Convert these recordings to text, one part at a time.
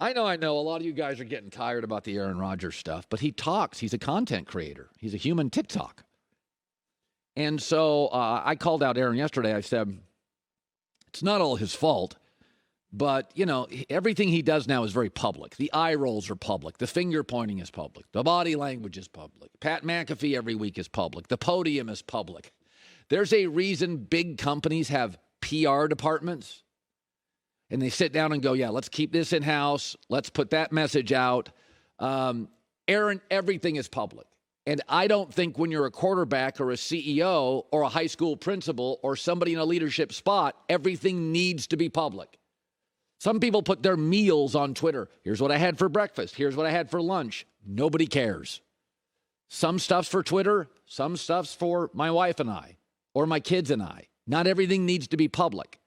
I know. A lot of you guys are getting tired about the Aaron Rodgers stuff, but he talks. He's a content creator. He's a human TikTok. And so I called out Aaron yesterday. I said, it's not all his fault, but, everything he does now is very public. The eye rolls are public. The finger pointing is public. The body language is public. Pat McAfee every week is public. The podium is public. There's a reason big companies have PR departments. And they sit down and go, yeah, let's keep this in-house. Let's put that message out. Aaron, everything is public. And I don't think when you're a quarterback or a CEO or a high school principal or somebody in a leadership spot, everything needs to be public. Some people put their meals on Twitter. Here's what I had for breakfast. Here's what I had for lunch. Nobody cares. Some stuff's for Twitter. Some stuff's for my wife and I or my kids and I. Not everything needs to be public.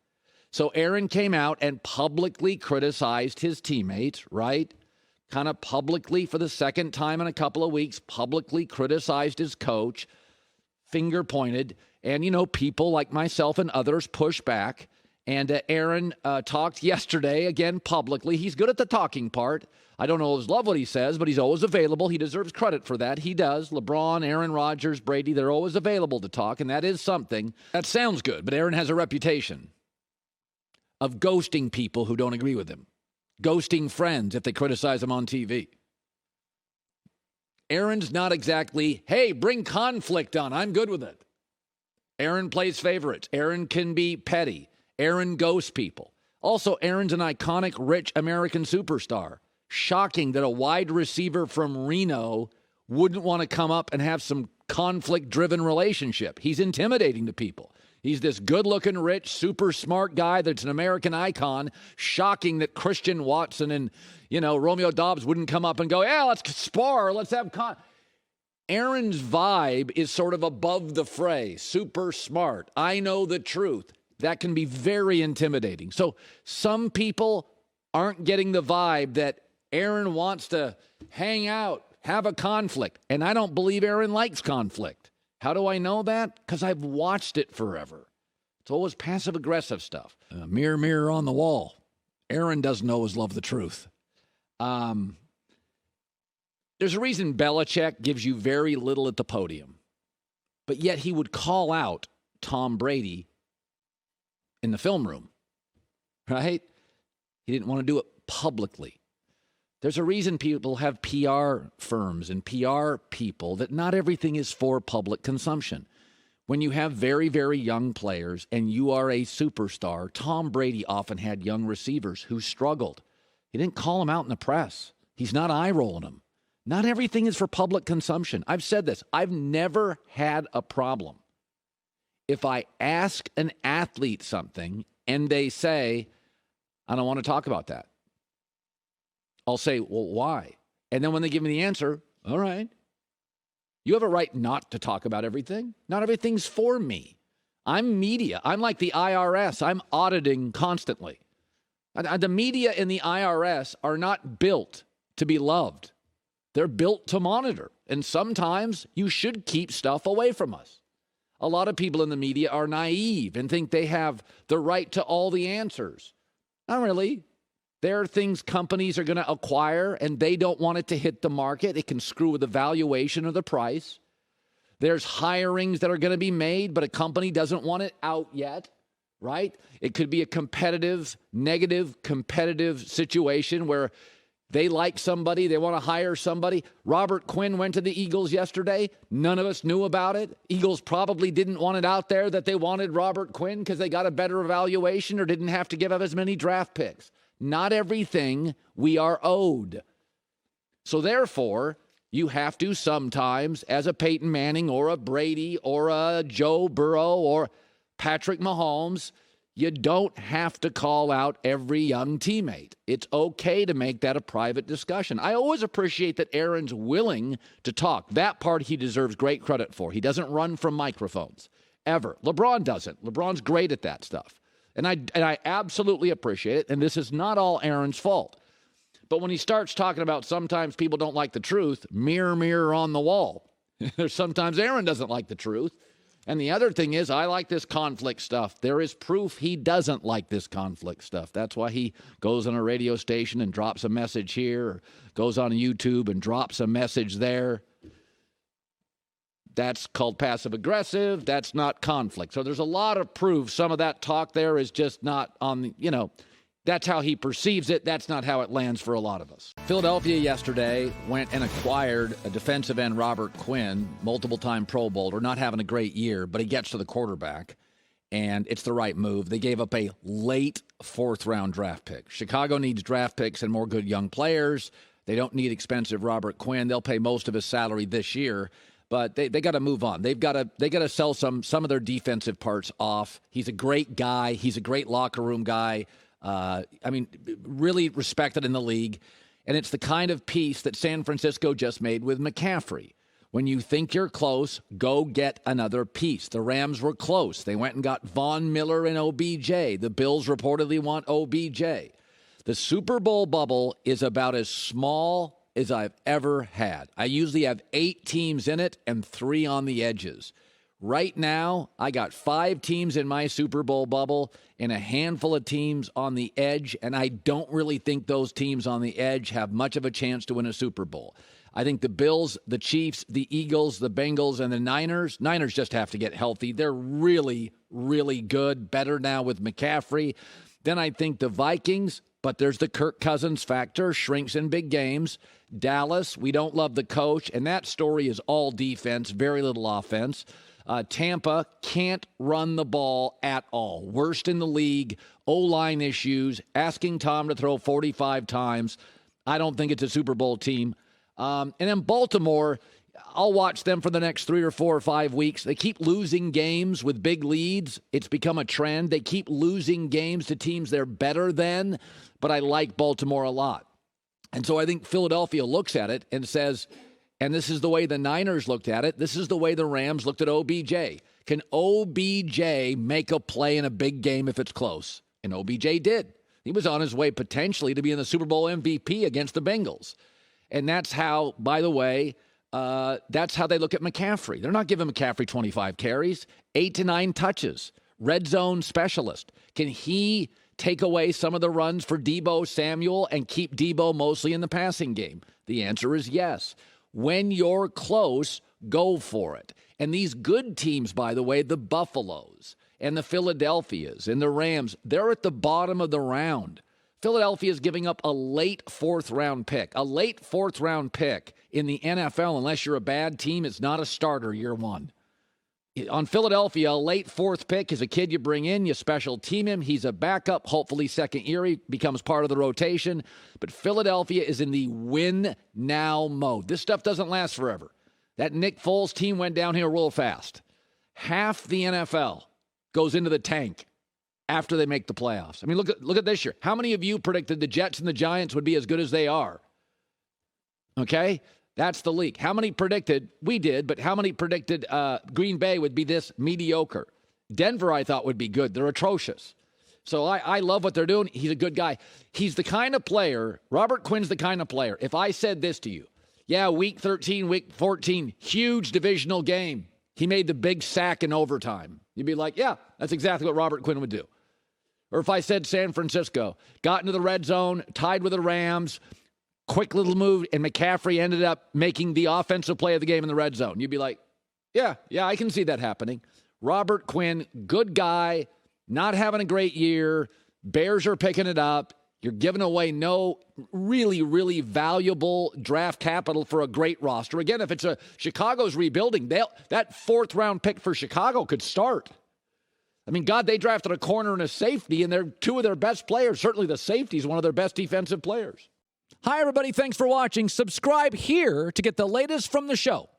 So Aaron came out and publicly criticized his teammates, right? Kind of publicly for the second time in a couple of weeks, publicly criticized his coach, finger pointed. And, people like myself and others push back. And Aaron talked yesterday, again, publicly. He's good at the talking part. I don't always love what he says, but he's always available. He deserves credit for that. He does. LeBron, Aaron Rodgers, Brady, they're always available to talk, and that is something. That sounds good, but Aaron has a reputation of ghosting people who don't agree with him, ghosting friends if they criticize him on TV. Aaron's not exactly, hey, bring conflict on. I'm good with it. Aaron plays favorites. Aaron can be petty. Aaron ghosts people. Also, Aaron's an iconic, rich American superstar. Shocking that a wide receiver from Reno wouldn't want to come up and have some conflict-driven relationship. He's intimidating to people. He's this good-looking, rich, super smart guy that's an American icon. Shocking that Christian Watson and, Romeo Dobbs wouldn't come up and go, yeah, let's spar, let's have Aaron's vibe is sort of above the fray, super smart. I know the truth. That can be very intimidating. So some people aren't getting the vibe that Aaron wants to hang out, have a conflict. And I don't believe Aaron likes conflict. How do I know that? Because I've watched it forever. It's always passive-aggressive stuff. Mirror, mirror on the wall. Aaron doesn't always love the truth. There's a reason Belichick gives you very little at the podium. But yet he would call out Tom Brady in the film room, right? He didn't want to do it publicly. There's a reason people have PR firms and PR people that not everything is for public consumption. When you have very, very young players and you are a superstar, Tom Brady often had young receivers who struggled. He didn't call them out in the press. He's not eye-rolling them. Not everything is for public consumption. I've said this. I've never had a problem if I ask an athlete something and they say, I don't want to talk about that. I'll say, well, why? And then when they give me the answer, all right. You have a right not to talk about everything. Not everything's for me. I'm media. I'm like the IRS. I'm auditing constantly. The media and the IRS are not built to be loved. They're built to monitor. And sometimes you should keep stuff away from us. A lot of people in the media are naive and think they have the right to all the answers. Not really. There are things companies are going to acquire and they don't want it to hit the market. It can screw with the valuation or the price. There's hirings that are going to be made, but a company doesn't want it out yet, right? It could be a negative competitive situation where they like somebody, they want to hire somebody. Robert Quinn went to the Eagles yesterday. None of us knew about it. Eagles probably didn't want it out there that they wanted Robert Quinn because they got a better evaluation or didn't have to give up as many draft picks. Not everything we are owed. So therefore, you have to sometimes, as a Peyton Manning or a Brady or a Joe Burrow or Patrick Mahomes, you don't have to call out every young teammate. It's okay to make that a private discussion. I always appreciate that Aaron's willing to talk. That part he deserves great credit for. He doesn't run from microphones, ever. LeBron doesn't. LeBron's great at that stuff. And I absolutely appreciate it, and this is not all Aaron's fault. But when he starts talking about sometimes people don't like the truth, mirror, mirror on the wall. There's sometimes Aaron doesn't like the truth. And the other thing is, I like this conflict stuff. There is proof he doesn't like this conflict stuff. That's why he goes on a radio station and drops a message here, or goes on YouTube and drops a message there. That's called passive-aggressive. That's not conflict. So there's a lot of proof. Some of that talk there is just not on the, that's how he perceives it. That's not how it lands for a lot of us. Philadelphia yesterday went and acquired a defensive end, Robert Quinn, multiple-time Pro Bowler, not having a great year, but he gets to the quarterback, and it's the right move. They gave up a late fourth-round draft pick. Chicago needs draft picks and more good young players. They don't need expensive Robert Quinn. They'll pay most of his salary this year, but they got to move on. They got to sell some of their defensive parts off. He's a great guy. He's a great locker room guy. Really respected in the league. And it's the kind of piece that San Francisco just made with McCaffrey. When you think you're close, go get another piece. The Rams were close. They went and got Von Miller and OBJ. The Bills reportedly want OBJ. The Super Bowl bubble is about as small as I've ever had. I usually have 8 teams in it and 3 on the edges. Right now, I got 5 teams in my Super Bowl bubble and a handful of teams on the edge, and I don't really think those teams on the edge have much of a chance to win a Super Bowl. I think the Bills, the Chiefs, the Eagles, the Bengals, and the Niners just have to get healthy. They're really, really good, better now with McCaffrey. Then I think the Vikings, but there's the Kirk Cousins factor, shrinks in big games. Dallas, we don't love the coach, and that story is all defense, very little offense. Tampa can't run the ball at all. Worst in the league. O-line issues. Asking Tom to throw 45 times. I don't think it's a Super Bowl team. And then Baltimore, I'll watch them for the next 3 or 4 or 5 weeks. They keep losing games with big leads. It's become a trend. They keep losing games to teams they're better than, but I like Baltimore a lot. And so I think Philadelphia looks at it and says, and this is the way the Niners looked at it. This is the way the Rams looked at OBJ. Can OBJ make a play in a big game if it's close? And OBJ did. He was on his way potentially to being the Super Bowl MVP against the Bengals. And that's how, by the way, that's how they look at McCaffrey. They're not giving McCaffrey 25 carries, 8 to 9 touches, red zone specialist. Can he take away some of the runs for Deebo Samuel and keep Deebo mostly in the passing game? The answer is yes. When you're close, go for it. And these good teams, by the way, the Buffaloes and the Philadelphias and the Rams, they're at the bottom of the round. Philadelphia is giving up a late 4th-round pick. A late 4th-round pick in the NFL, unless you're a bad team, it's not a starter year one. On Philadelphia, a late 4th pick is a kid you bring in, you special team him. He's a backup, hopefully second year. He becomes part of the rotation. But Philadelphia is in the win-now mode. This stuff doesn't last forever. That Nick Foles team went down here real fast. Half the NFL goes into the tank after they make the playoffs. I mean, look at this year. How many of you predicted the Jets and the Giants would be as good as they are? Okay? That's the league. How many predicted, we did, but how many predicted Green Bay would be this mediocre? Denver, I thought, would be good. They're atrocious. So I love what they're doing. He's a good guy. He's the kind of player, Robert Quinn's the kind of player, if I said this to you, yeah, week 13, week 14, huge divisional game. He made the big sack in overtime. You'd be like, yeah, that's exactly what Robert Quinn would do. Or if I said San Francisco, got into the red zone, tied with the Rams, quick little move, and McCaffrey ended up making the offensive play of the game in the red zone. You'd be like, yeah, I can see that happening. Robert Quinn, good guy, not having a great year. Bears are picking it up. You're giving away no really, really valuable draft capital for a great roster. Again, if it's Chicago's rebuilding, that 4th-round pick for Chicago could start. I mean, God, they drafted a corner and a safety, and they're 2 of their best players. Certainly the safety is one of their best defensive players. Hi, everybody. Thanks for watching. Subscribe here to get the latest from the show.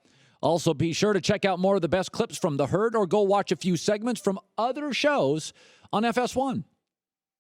Also, be sure to check out more of the best clips from The Herd or go watch a few segments from other shows on FS1.